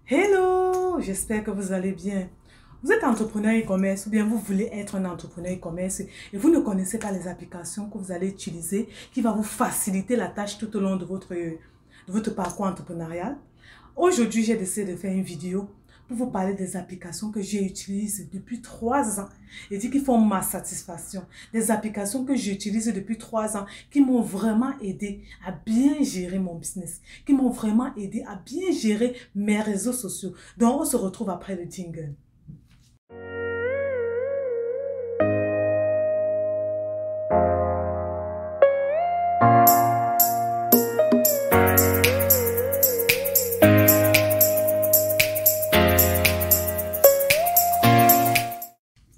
Hello, j'espère que vous allez bien. Vous êtes entrepreneur e-commerce ou bien vous voulez être un entrepreneur e-commerce et vous ne connaissez pas les applications que vous allez utiliser qui va vous faciliter la tâche tout au long de votre parcours entrepreneurial. Aujourd'hui, j'ai décidé de faire une vidéo pour vous parler des applications que j'utilise depuis 3 ans et qui font ma satisfaction. Des applications que j'utilise depuis 3 ans qui m'ont vraiment aidé à bien gérer mon business, qui m'ont vraiment aidé à bien gérer mes réseaux sociaux. Donc, on se retrouve après le jingle.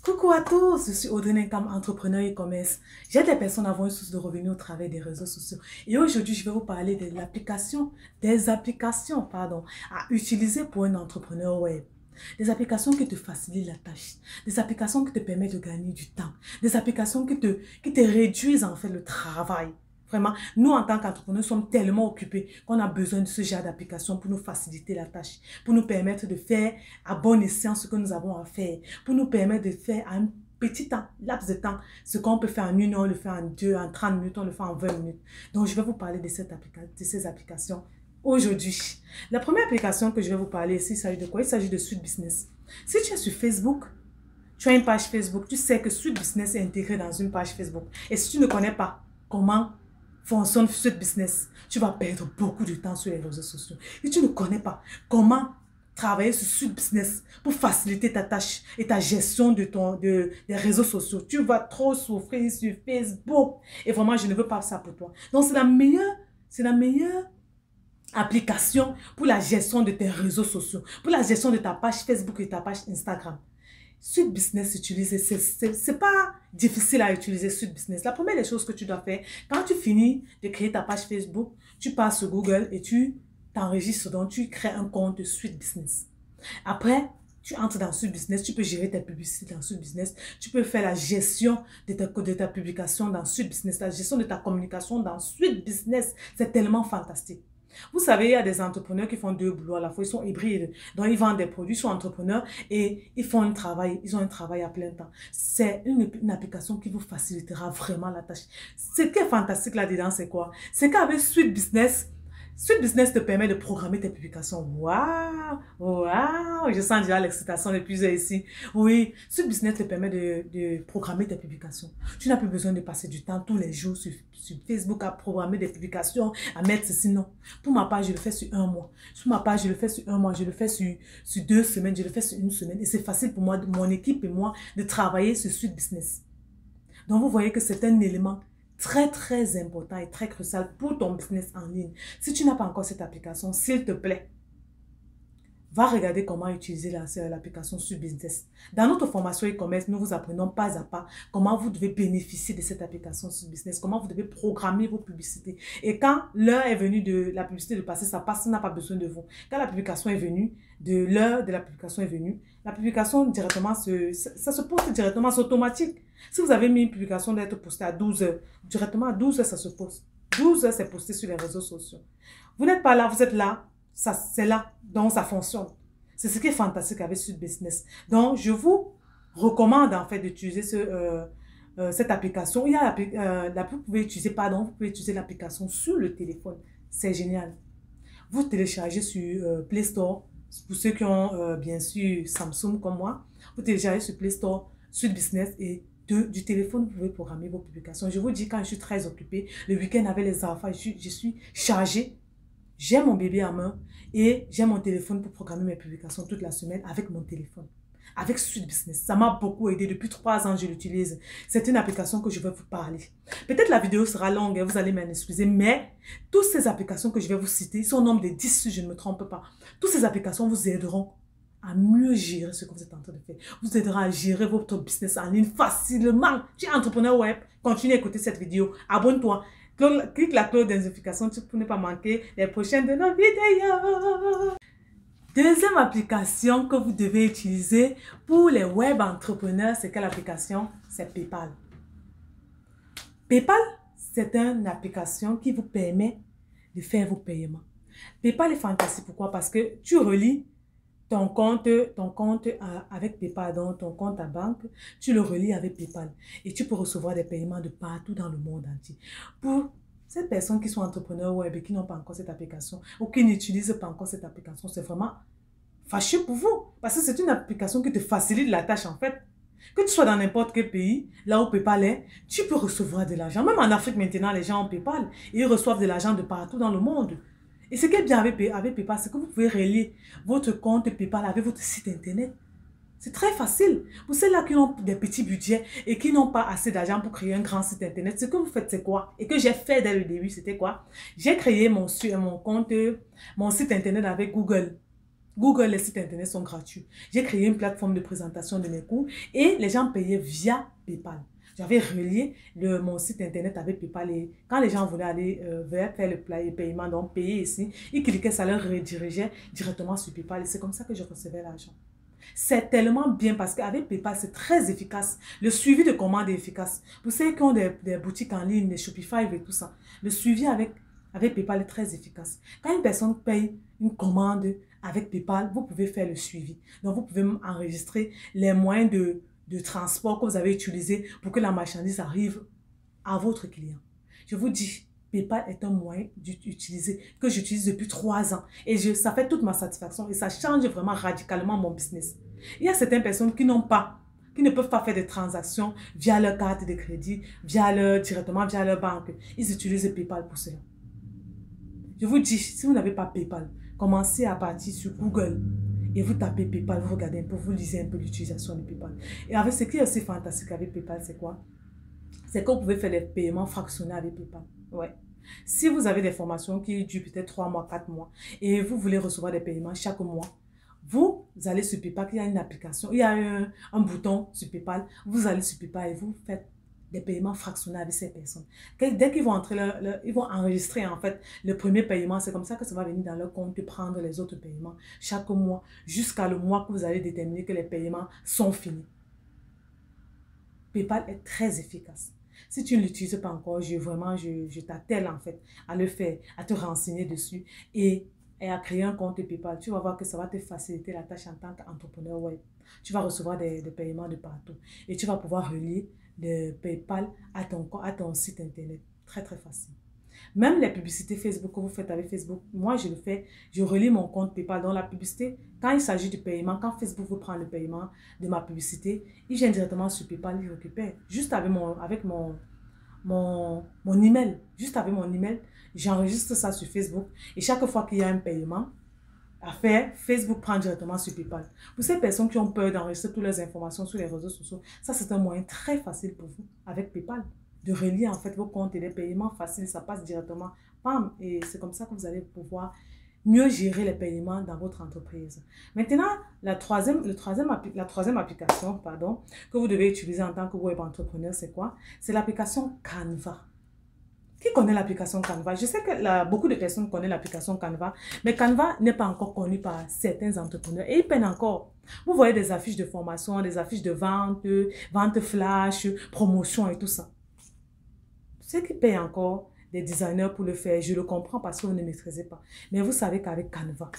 Coucou à tous, je suis Audrey Nenkam, entrepreneur e-commerce. J'aide les personnes à avoir une source de revenus au travers des réseaux sociaux. Et aujourd'hui, je vais vous parler de des applications, à utiliser pour un entrepreneur web. Des applications qui te facilitent la tâche, des applications qui te permettent de gagner du temps, des applications qui te réduisent en fait le travail. Vraiment, nous en tant qu'entrepreneurs sommes tellement occupés qu'on a besoin de ce genre d'application pour nous faciliter la tâche, pour nous permettre de faire à bon escient ce que nous avons à faire, pour nous permettre de faire à un petit temps, laps de temps, ce qu'on peut faire en 1 heure, on le fait en 2, en 30 minutes, on le fait en 20 minutes. Donc, je vais vous parler de ces applications aujourd'hui. La première application que je vais vous parler ici, il s'agit de quoi? Il s'agit de Suite Business. Si tu es sur Facebook, tu as une page Facebook, tu sais que Suite Business est intégré dans une page Facebook. Et si tu ne connais pas comment fonctionne Suite Business, tu vas perdre beaucoup de temps sur les réseaux sociaux. Si tu ne connais pas comment travailler sur Suite Business pour faciliter ta tâche et ta gestion des réseaux sociaux, tu vas trop souffrir sur Facebook. Et vraiment, je ne veux pas ça pour toi. Donc, c'est la meilleure application pour la gestion de tes réseaux sociaux, pour la gestion de ta page Facebook et ta page Instagram. Suite Business utilisé, c'est pas difficile à utiliser Suite Business. La première des choses que tu dois faire, quand tu finis de créer ta page Facebook, tu pars sur Google et tu t'enregistres, donc tu crées un compte de Suite Business. Après, tu entres dans Suite Business, tu peux gérer tes publicités dans Suite Business, tu peux faire la gestion de ta publication dans Suite Business, la gestion de ta communication dans Suite Business. C'est tellement fantastique. Vous savez, il y a des entrepreneurs qui font 2 boulots à la fois, ils sont hybrides. Donc, ils vendent des produits, ils sont entrepreneurs et ils ont un travail à plein temps. C'est une application qui vous facilitera vraiment la tâche. Ce qui est fantastique là-dedans, c'est quoi? C'est qu'avec Suite Business te permet de programmer tes publications. Waouh! Waouh! Je sens déjà l'excitation de plusieurs ici. Oui, Suite Business te permet de programmer tes publications. Tu n'as plus besoin de passer du temps tous les jours sur Facebook à programmer des publications, à mettre ceci, non. Pour ma part, je le fais sur 1 mois. Sur ma page, je le fais sur 1 mois. Je le fais sur 2 semaines. Je le fais sur 1 semaine. Et c'est facile pour moi, mon équipe et moi, de travailler sur Suite Business. Donc, vous voyez que c'est un élément très, très important et très crucial pour ton business en ligne. Si tu n'as pas encore cette application, s'il te plaît, va regarder comment utiliser l'application Suite Business. Dans notre formation e-commerce, nous vous apprenons pas à pas comment vous devez bénéficier de cette application Suite Business, comment vous devez programmer vos publicités. Et quand l'heure est venue de la publicité de passer, ça passe, ça n'a pas besoin de vous. Quand la publication est venue, l'heure de la publication est venue, la publication directement, ça se poste directement, c'est automatique. Si vous avez mis une publication d'être postée à 12 heures, directement à 12 heures, ça se poste. 12 heures, c'est posté sur les réseaux sociaux. Vous n'êtes pas là, vous êtes là. C'est là, donc ça fonctionne. C'est ce qui est fantastique avec Suite Business. Donc, je vous recommande en fait d'utiliser cette application. Vous pouvez utiliser l'application sur le téléphone. C'est génial. Vous téléchargez sur Play Store. Pour ceux qui ont bien sûr Samsung comme moi, vous téléchargez sur Play Store Suite Business et du téléphone, vous pouvez programmer vos publications. Je vous dis, quand je suis très occupée, le week-end avec les enfants, je suis chargée. J'ai mon bébé en main et j'ai mon téléphone pour programmer mes publications toute la semaine avec mon téléphone. Avec Suite Business. Ça m'a beaucoup aidé. Depuis 3 ans, je l'utilise. C'est une application que je vais vous parler. Peut-être la vidéo sera longue, vous allez m'en excuser, mais toutes ces applications que je vais vous citer, sont au nombre de 10 si je ne me trompe pas. Toutes ces applications vous aideront à mieux gérer ce que vous êtes en train de faire. Vous aideront à gérer votre business en ligne facilement. Tu es entrepreneur web, continue à écouter cette vidéo. Abonne-toi. Clique la cloche de notification pour ne pas manquer les prochaines de nos vidéos. Deuxième application que vous devez utiliser pour les web entrepreneurs, c'est quelle application? C'est PayPal. PayPal, c'est une application qui vous permet de faire vos paiements. PayPal est fantastique. Pourquoi? Parce que tu relis avec PayPal, donc ton compte à banque, tu le relis avec PayPal et tu peux recevoir des paiements de partout dans le monde entier. Pour ces personnes qui sont entrepreneurs web et qui n'ont pas encore cette application ou qui n'utilisent pas encore cette application, c'est vraiment fâcheux pour vous parce que c'est une application qui te facilite la tâche en fait. Que tu sois dans n'importe quel pays, là où PayPal est, tu peux recevoir de l'argent. Même en Afrique maintenant, les gens ont PayPal et ils reçoivent de l'argent de partout dans le monde. Et ce qui est bien avec PayPal, c'est que vous pouvez relier votre compte PayPal avec votre site internet. C'est très facile. Pour ceux-là qui ont des petits budgets et qui n'ont pas assez d'argent pour créer un grand site internet, ce que vous faites, c'est quoi? Et que j'ai fait dès le début, c'était quoi? J'ai créé mon compte, mon site internet avec Google. Google, les sites internet sont gratuits. J'ai créé une plateforme de présentation de mes cours et les gens payaient via PayPal. J'avais relié mon site internet avec PayPal et quand les gens voulaient aller faire le paiement, donc payer ici, ils cliquaient, ça leur redirigeait directement sur PayPal et c'est comme ça que je recevais l'argent. C'est tellement bien parce qu'avec PayPal, c'est très efficace. Le suivi de commande est efficace. Pour ceux qui ont des boutiques en ligne, des Shopify et tout ça, le suivi avec PayPal est très efficace. Quand une personne paye une commande avec PayPal, vous pouvez faire le suivi. Donc, vous pouvez enregistrer les moyens de transport que vous avez utilisés pour que la marchandise arrive à votre client. Je vous dis, PayPal est un moyen d'utiliser, que j'utilise depuis 3 ans. Et ça fait toute ma satisfaction et ça change vraiment radicalement mon business. Il y a certaines personnes qui ne peuvent pas faire des transactions via leur carte de crédit, directement via leur banque. Ils utilisent PayPal pour cela. Je vous dis, si vous n'avez pas PayPal, commencez à partir sur Google et vous tapez PayPal, vous regardez un peu, vous lisez un peu l'utilisation de PayPal. Et avec ce qui est aussi fantastique avec PayPal, c'est quoi? C'est que vous pouvez faire des paiements fractionnés avec PayPal. Ouais. Si vous avez des formations qui durent peut-être 3 mois, 4 mois et vous voulez recevoir des paiements chaque mois, vous allez sur PayPal, il y a une application, il y a un bouton sur PayPal, vous allez sur PayPal et vous faites des paiements fractionnés avec ces personnes. Dès qu'ils vont entrer, ils vont enregistrer en fait le premier paiement. C'est comme ça que ça va venir dans leur compte de prendre les autres paiements chaque mois jusqu'à le mois que vous allez déterminer que les paiements sont finis. PayPal est très efficace. Si tu ne l'utilises pas encore, je t'attelle en fait à le faire, à te renseigner dessus et à créer un compte PayPal. Tu vas voir que ça va te faciliter la tâche en tant qu'entrepreneur web. Tu vas recevoir des paiements de partout et tu vas pouvoir relier le PayPal à ton site internet. Très, très facile. Même les publicités Facebook que vous faites avec Facebook, moi je le fais, je relie mon compte PayPal dans la publicité. Quand il s'agit du paiement, quand Facebook vous prend le paiement de ma publicité, il vient directement sur PayPal, il récupère. Juste avec mon email. Juste avec mon email, j'enregistre ça sur Facebook. Et chaque fois qu'il y a un paiement à faire, Facebook prend directement sur PayPal. Pour ces personnes qui ont peur d'enregistrer toutes leurs informations sur les réseaux sociaux, ça c'est un moyen très facile pour vous avec PayPal. De relier en fait vos comptes et les paiements faciles, ça passe directement, bam, et c'est comme ça que vous allez pouvoir mieux gérer les paiements dans votre entreprise. Maintenant, la troisième application, pardon, que vous devez utiliser en tant que web entrepreneur, c'est quoi? C'est l'application Canva. Qui connaît l'application Canva? Je sais que beaucoup de personnes connaissent l'application Canva, mais Canva n'est pas encore connu par certains entrepreneurs et ils peinent encore. Vous voyez des affiches de formation, des affiches de vente flash, promotion et tout ça. Ceux qui payent encore des designers pour le faire, je le comprends parce que vous ne maîtrisez pas. Mais vous savez qu'avec Canva,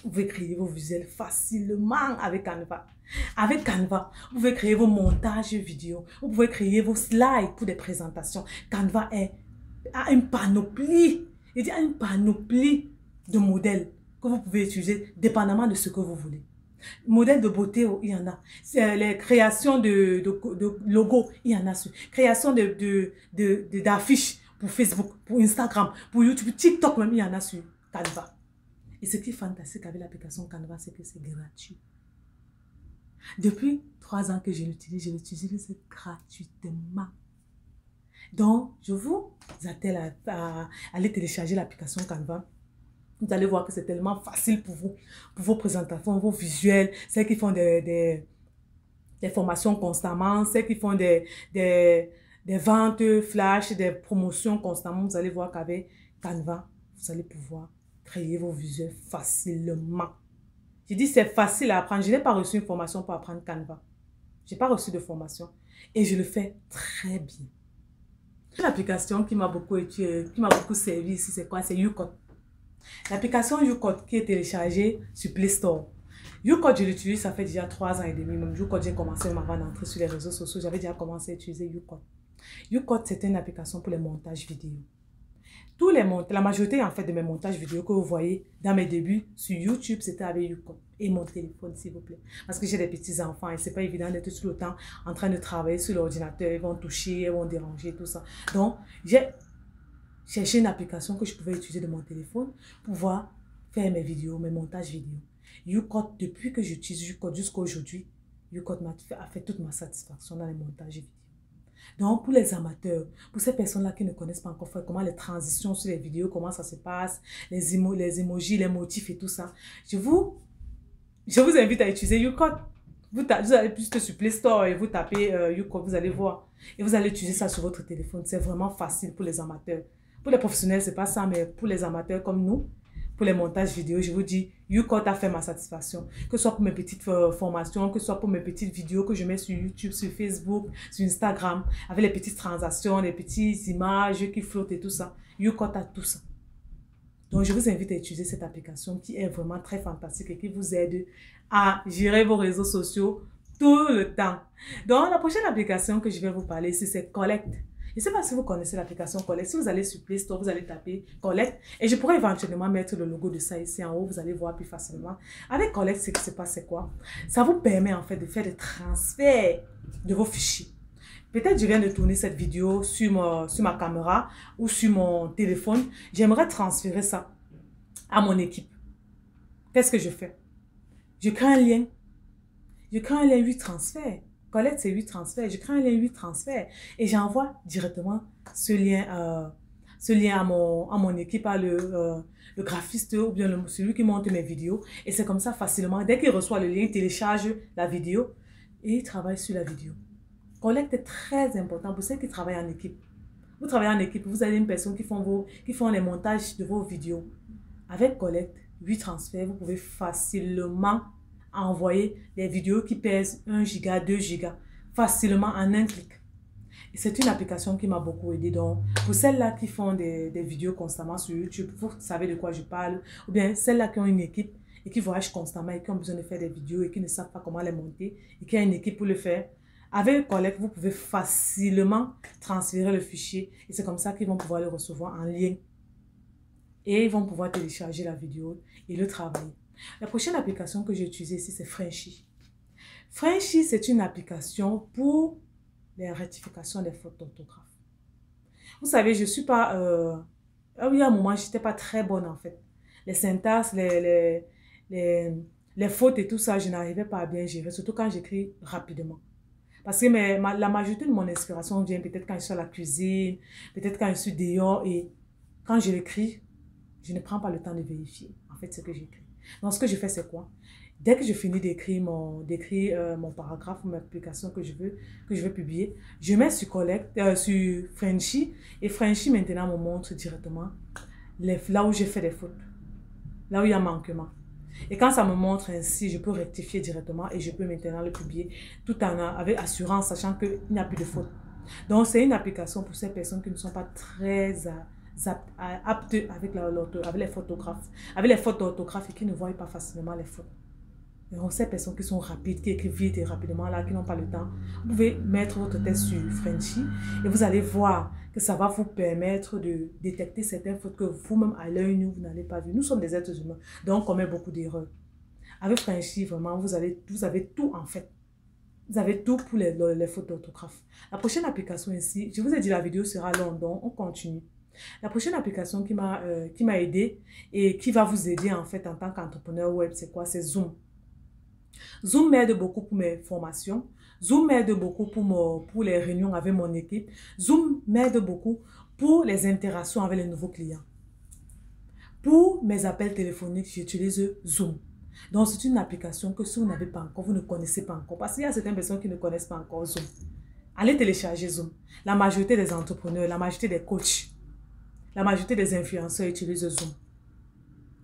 vous pouvez créer vos visuels facilement avec Canva. Avec Canva, vous pouvez créer vos montages vidéo. Vous pouvez créer vos slides pour des présentations. Canva a une panoplie. Il y a une panoplie de modèles que vous pouvez utiliser dépendamment de ce que vous voulez. Modèles de beauté, il y en a. Les créations de logos, il y en a. Création d'affiches pour Facebook, pour Instagram, pour YouTube, TikTok même, il y en a sur Canva. Et ce qui est fantastique avec l'application Canva, c'est que c'est gratuit. Depuis 3 ans que je l'utilise gratuitement. Donc, je vous attelle à aller télécharger l'application Canva. Vous allez voir que c'est tellement facile pour vous, pour vos présentations, vos visuels, celles qui font des formations constamment, celles qui font des ventes flash, des promotions constamment. Vous allez voir qu'avec Canva, vous allez pouvoir créer vos visuels facilement. Je dis c'est facile à apprendre. Je n'ai pas reçu une formation pour apprendre Canva. Je n'ai pas reçu de formation et je le fais très bien. L'application qui m'a beaucoup servi ici, c'est quoi? C'est YouCode. L'application YouCode qui est téléchargée sur Play Store. YouCode, je l'utilise, ça fait déjà 3 ans et demi. Même YouCode, j'ai commencé même avant d'entrer sur les réseaux sociaux. J'avais déjà commencé à utiliser YouCode. YouCode, c'est une application pour les montages vidéo. La majorité en fait de mes montages vidéo que vous voyez dans mes débuts sur YouTube, c'était avec YouCode et mon téléphone, s'il vous plaît. Parce que j'ai des petits-enfants et c'est pas évident d'être tout le temps en train de travailler sur l'ordinateur. Ils vont toucher, ils vont déranger, tout ça. Donc, j'ai cherché une application que je pouvais utiliser de mon téléphone pour pouvoir faire mes vidéos, mes montages vidéo. YouCode, depuis que j'utilise YouCode jusqu'à aujourd'hui, YouCode a fait toute ma satisfaction dans les montages vidéo. Donc, pour les amateurs, pour ces personnes-là qui ne connaissent pas encore comment les transitions sur les vidéos, comment ça se passe, les emojis, les motifs et tout ça, je vous invite à utiliser YouCode. Vous allez plus sur Play Store et vous tapez YouCode, vous allez voir. Et vous allez utiliser ça sur votre téléphone. C'est vraiment facile pour les amateurs. Pour les professionnels, c'est pas ça, mais pour les amateurs comme nous, pour les montages vidéo, je vous dis, YouCode a fait ma satisfaction. Que ce soit pour mes petites formations, que ce soit pour mes petites vidéos que je mets sur YouTube, sur Facebook, sur Instagram, avec les petites transactions, les petites images qui flottent et tout ça. YouCode a tout ça. Donc, je vous invite à utiliser cette application qui est vraiment très fantastique et qui vous aide à gérer vos réseaux sociaux tout le temps. Donc, la prochaine application que je vais vous parler ici, c'est Collect. Je ne sais pas si vous connaissez l'application Collect. Si vous allez sur Play Store, vous allez taper Collect. Et je pourrais éventuellement mettre le logo de ça ici en haut. Vous allez voir plus facilement. Avec Collect, ce qui se passe, c'est quoi? Ça vous permet en fait de faire des transferts de vos fichiers. Peut-être je viens de tourner cette vidéo sur ma caméra ou sur mon téléphone. J'aimerais transférer ça à mon équipe. Qu'est-ce que je fais? Je crée un lien. Je crée un lien 8 transferts. Collect, c'est 8 transferts. Je crée un lien 8 transferts et j'envoie directement ce lien à mon équipe, à le graphiste ou bien celui qui monte mes vidéos. Et c'est comme ça facilement. Dès qu'il reçoit le lien, il télécharge la vidéo et il travaille sur la vidéo. Collect est très important pour ceux qui travaillent en équipe. Vous travaillez en équipe, vous avez une personne qui font les montages de vos vidéos. Avec Collect, 8 transferts, vous pouvez facilement envoyer des vidéos qui pèsent 1 giga, 2 gigas, facilement en un clic. Et c'est une application qui m'a beaucoup aidé. Donc, pour celles-là qui font des vidéos constamment sur YouTube, vous savez de quoi je parle, ou bien celles-là qui ont une équipe et qui voyagent constamment et qui ont besoin de faire des vidéos et qui ne savent pas comment les monter et qui ont une équipe pour le faire. Avec Collect, vous pouvez facilement transférer le fichier et c'est comme ça qu'ils vont pouvoir le recevoir en lien. Et ils vont pouvoir télécharger la vidéo et le travailler. La prochaine application que j'ai utilisée ici, c'est Frenchy. Frenchy, c'est une application pour les rectifications des fautes d'orthographe. Vous savez, je ne suis pas... oui, à un moment, je n'étais pas très bonne en fait. Les syntaxes, les fautes et tout ça, je n'arrivais pas à bien gérer, surtout quand j'écris rapidement. Parce que la majorité de mon inspiration vient peut-être quand je suis à la cuisine, peut-être quand je suis dehors et quand je l'écris, je ne prends pas le temps de vérifier en fait ce que j'écris. Donc ce que je fais c'est quoi? Dès que je finis d'écrire mon paragraphe ou mon application que je veux publier, je mets sur sur Frenchy et Frenchy maintenant me montre directement là où j'ai fait des fautes, là où il y a manquement. Et quand ça me montre ainsi, je peux rectifier directement et je peux maintenant le publier tout avec assurance, sachant qu'il n'y a plus de fautes. Donc, c'est une application pour ces personnes qui ne sont pas très aptes avec les photographes, avec les fautes d'orthographe et qui ne voient pas facilement les fautes. Donc, ces personnes qui sont rapides, qui écrivent vite et rapidement, là, qui n'ont pas le temps, vous pouvez mettre votre test sur Frenchy et vous allez voir que ça va vous permettre de détecter certaines fautes que vous-même à l'œil nu, vous n'avez pas vues. Nous sommes des êtres humains, donc on commet beaucoup d'erreurs. Avec Frenchy, vraiment, vous avez tout en fait. Vous avez tout pour les fautes d'orthographe. La prochaine application ici, je vous ai dit la vidéo sera longue, donc on continue. La prochaine application qui m'a aidé et qui va vous aider en fait en tant qu'entrepreneur web, c'est quoi? C'est Zoom. Zoom m'aide beaucoup pour mes formations. Zoom m'aide beaucoup pour les réunions avec mon équipe. Zoom m'aide beaucoup pour les interactions avec les nouveaux clients. Pour mes appels téléphoniques, j'utilise Zoom. Donc, c'est une application que si vous n'avez pas encore, vous ne connaissez pas encore. Parce qu'il y a certaines personnes qui ne connaissent pas encore Zoom. Allez télécharger Zoom. La majorité des entrepreneurs, la majorité des coachs, la majorité des influenceurs utilisent Zoom.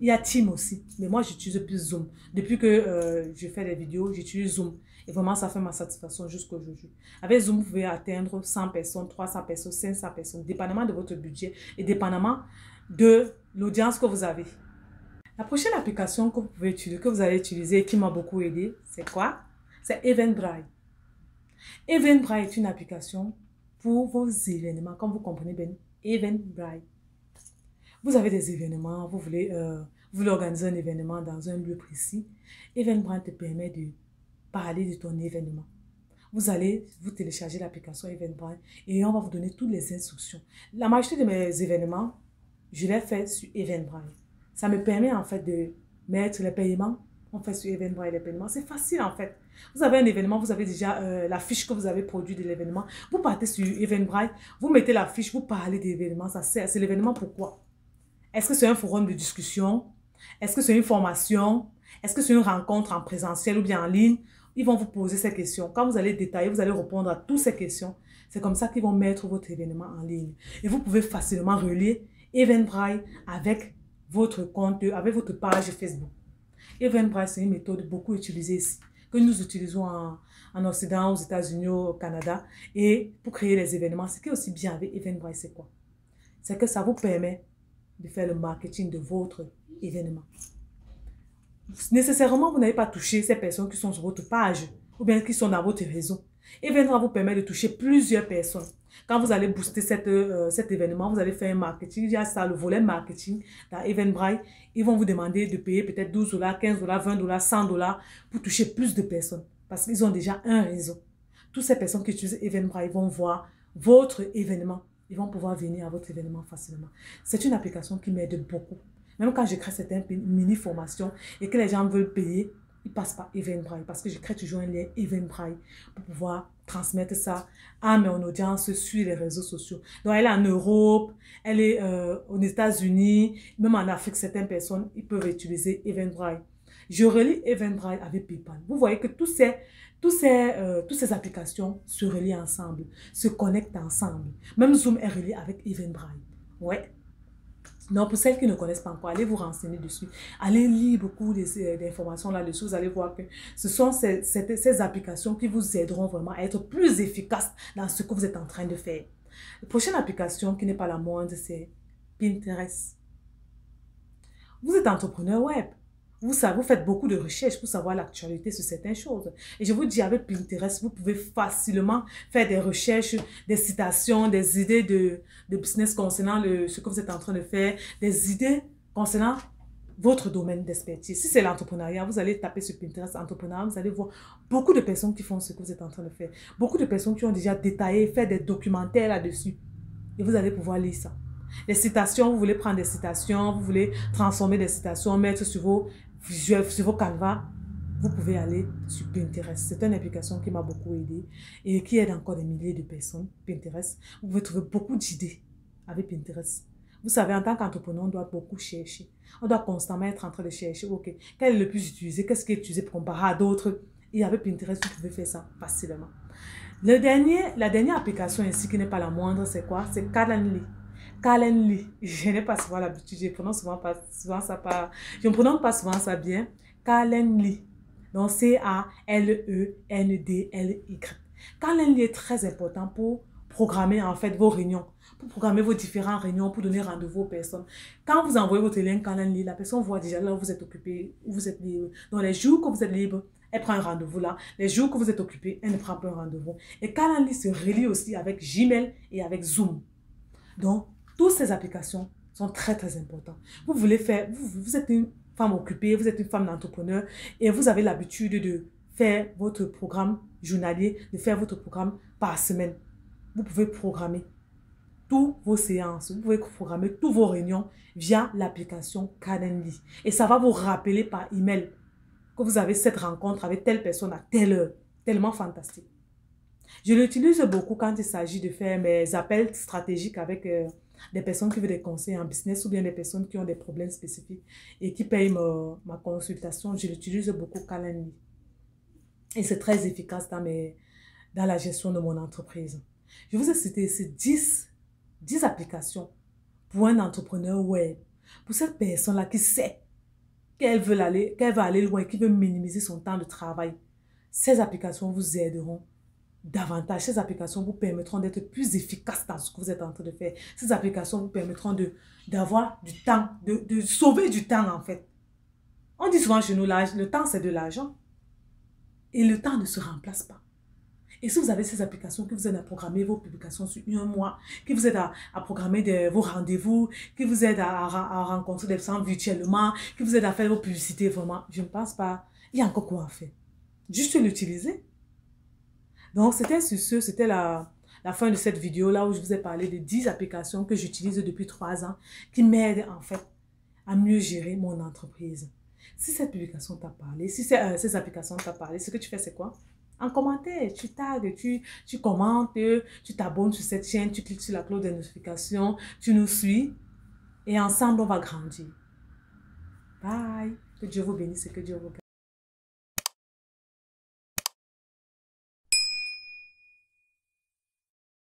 Il y a Team aussi, mais moi j'utilise plus Zoom. Depuis que je fais des vidéos, j'utilise Zoom. Et vraiment, ça fait ma satisfaction jusqu'à aujourd'hui. Avec Zoom, vous pouvez atteindre 100 personnes, 300 personnes, 500 personnes, dépendamment de votre budget et dépendamment de l'audience que vous avez. La prochaine application que vous pouvez utiliser, que vous allez utiliser et qui m'a beaucoup aidé, c'est quoi? C'est Eventbrite. Eventbrite est une application pour vos événements, comme vous comprenez bien. Eventbrite. Vous avez des événements, vous voulez organiser un événement dans un lieu précis. Eventbrite te permet de parler de ton événement. Vous allez vous télécharger l'application Eventbrite et on va vous donner toutes les instructions. La majorité de mes événements, je les fais sur Eventbrite. Ça me permet en fait de mettre les paiements. On fait sur Eventbrite les paiements. C'est facile en fait. Vous avez un événement, vous avez déjà la fiche que vous avez produite de l'événement. Vous partez sur Eventbrite, vous mettez la fiche, vous parlez de l'événement. C'est l'événement pourquoi? Est-ce que c'est un forum de discussion? Est-ce que c'est une formation? Est-ce que c'est une rencontre en présentiel ou bien en ligne? Ils vont vous poser ces questions. Quand vous allez détailler, vous allez répondre à toutes ces questions. C'est comme ça qu'ils vont mettre votre événement en ligne. Et vous pouvez facilement relier Eventbrite avec votre compte, avec votre page Facebook. Eventbrite, c'est une méthode beaucoup utilisée ici, que nous utilisons en Occident, aux États-Unis, au Canada. Et pour créer les événements, ce qui est aussi bien avec Eventbrite, c'est quoi? C'est que ça vous permet de faire le marketing de votre événement. Nécessairement, vous n'avez pas touché ces personnes qui sont sur votre page ou bien qui sont dans votre réseau. Eventbrite vous permet de toucher plusieurs personnes. Quand vous allez booster cet événement, vous allez faire un marketing. Il y a ça, le volet marketing dans Eventbrite. Ils vont vous demander de payer peut-être 12 $, 15 $, 20 $, 100 $ pour toucher plus de personnes. Parce qu'ils ont déjà un réseau. Toutes ces personnes qui utilisent Eventbrite vont voir votre événement. Ils vont pouvoir venir à votre événement facilement. C'est une application qui m'aide beaucoup. Même quand je crée certaines mini-formations et que les gens veulent payer, ils passent par Eventbrite parce que je crée toujours un lien Eventbrite pour pouvoir transmettre ça à mon audience sur les réseaux sociaux. Donc, elle est en Europe, elle est aux États-Unis, même en Afrique, certaines personnes, ils peuvent utiliser Eventbrite. Je relie Eventbrite avec PayPal. Vous voyez que toutes ces applications se relient ensemble, se connectent ensemble. Même Zoom est relié avec Eventbrite. Ouais. Donc, pour celles qui ne connaissent pas encore, allez vous renseigner dessus. Allez lire beaucoup d'informations là-dessus. Vous allez voir que ce sont ces applications qui vous aideront vraiment à être plus efficaces dans ce que vous êtes en train de faire. La prochaine application qui n'est pas la moindre, c'est Pinterest. Vous êtes entrepreneur web. Vous faites beaucoup de recherches pour savoir l'actualité sur certaines choses. Et je vous dis, avec Pinterest, vous pouvez facilement faire des recherches, des citations, des idées de business concernant ce que vous êtes en train de faire, des idées concernant votre domaine d'expertise. Si c'est l'entrepreneuriat, vous allez taper sur Pinterest entrepreneuriat, vous allez voir beaucoup de personnes qui font ce que vous êtes en train de faire. Beaucoup de personnes qui ont déjà détaillé, fait des documentaires là-dessus. Et vous allez pouvoir lire ça. Les citations, vous voulez prendre des citations, vous voulez transformer des citations, mettre sur vos visuels, sur vos canevas, vous pouvez aller sur Pinterest. C'est une application qui m'a beaucoup aidé et qui aide encore des milliers de personnes. Pinterest, vous pouvez trouver beaucoup d'idées avec Pinterest. Vous savez, en tant qu'entrepreneur, on doit beaucoup chercher. On doit constamment être en train de chercher, ok, quel est le plus utilisé, qu'est-ce qui est utilisé pour comparer à d'autres. Et avec Pinterest, vous pouvez faire ça facilement. La dernière application ici qui n'est pas la moindre, c'est quoi? C'est Calendly. Calendly, je n'ai pas souvent l'habitude, je ne prononce pas souvent ça bien. Calendly, donc C-A-L-E-N-D-L-Y. Calendly est très important pour programmer en fait vos réunions, pour programmer vos différentes réunions, pour donner rendez-vous aux personnes. Quand vous envoyez votre lien Calendly, la personne voit déjà là où vous êtes occupé, où vous êtes libre. Dans les jours que vous êtes libre, elle prend un rendez-vous là. Les jours que vous êtes occupé, elle ne prend pas un rendez-vous. Et Calendly se relie aussi avec Gmail et avec Zoom. Donc, toutes ces applications sont très, très importantes. Vous êtes une femme occupée, vous êtes une femme d'entrepreneur et vous avez l'habitude de faire votre programme journalier, de faire votre programme par semaine. Vous pouvez programmer toutes vos séances, vous pouvez programmer toutes vos réunions via l'application Calendly. Et ça va vous rappeler par email que vous avez cette rencontre avec telle personne à telle heure. Tellement fantastique. Je l'utilise beaucoup quand il s'agit de faire mes appels stratégiques avec des personnes qui veulent des conseils en business ou bien des personnes qui ont des problèmes spécifiques et qui payent ma consultation. Je l'utilise beaucoup Calendly. Et c'est très efficace dans la gestion de mon entreprise. Je vous ai cité ici 10 applications pour un entrepreneur web. Pour cette personne-là qui sait qu'elle va aller loin, qui veut minimiser son temps de travail. Ces applications vous aideront davantage. Ces applications vous permettront d'être plus efficace dans ce que vous êtes en train de faire. Ces applications vous permettront d'avoir du temps, de sauver du temps en fait. On dit souvent chez nous, le temps c'est de l'argent. Et le temps ne se remplace pas. Et si vous avez ces applications qui vous aident à programmer vos publications sur un mois, qui vous aident à programmer vos rendez-vous, qui vous aident à rencontrer des personnes virtuellement, qui vous aident à faire vos publicités, vraiment, je ne pense pas. Il y a encore quoi à faire. Juste l'utiliser. Donc, c'était sur ce, c'était la fin de cette vidéo là où je vous ai parlé de 10 applications que j'utilise depuis 3 ans qui m'aident en fait à mieux gérer mon entreprise. Si cette publication t'a parlé, si ces applications t'a parlé, ce que tu fais, c'est quoi? En commentaire, tu tags, tu commentes, tu t'abonnes sur cette chaîne, tu cliques sur la cloche de notification, tu nous suis et ensemble, on va grandir. Bye! Que Dieu vous bénisse et que Dieu vous garde.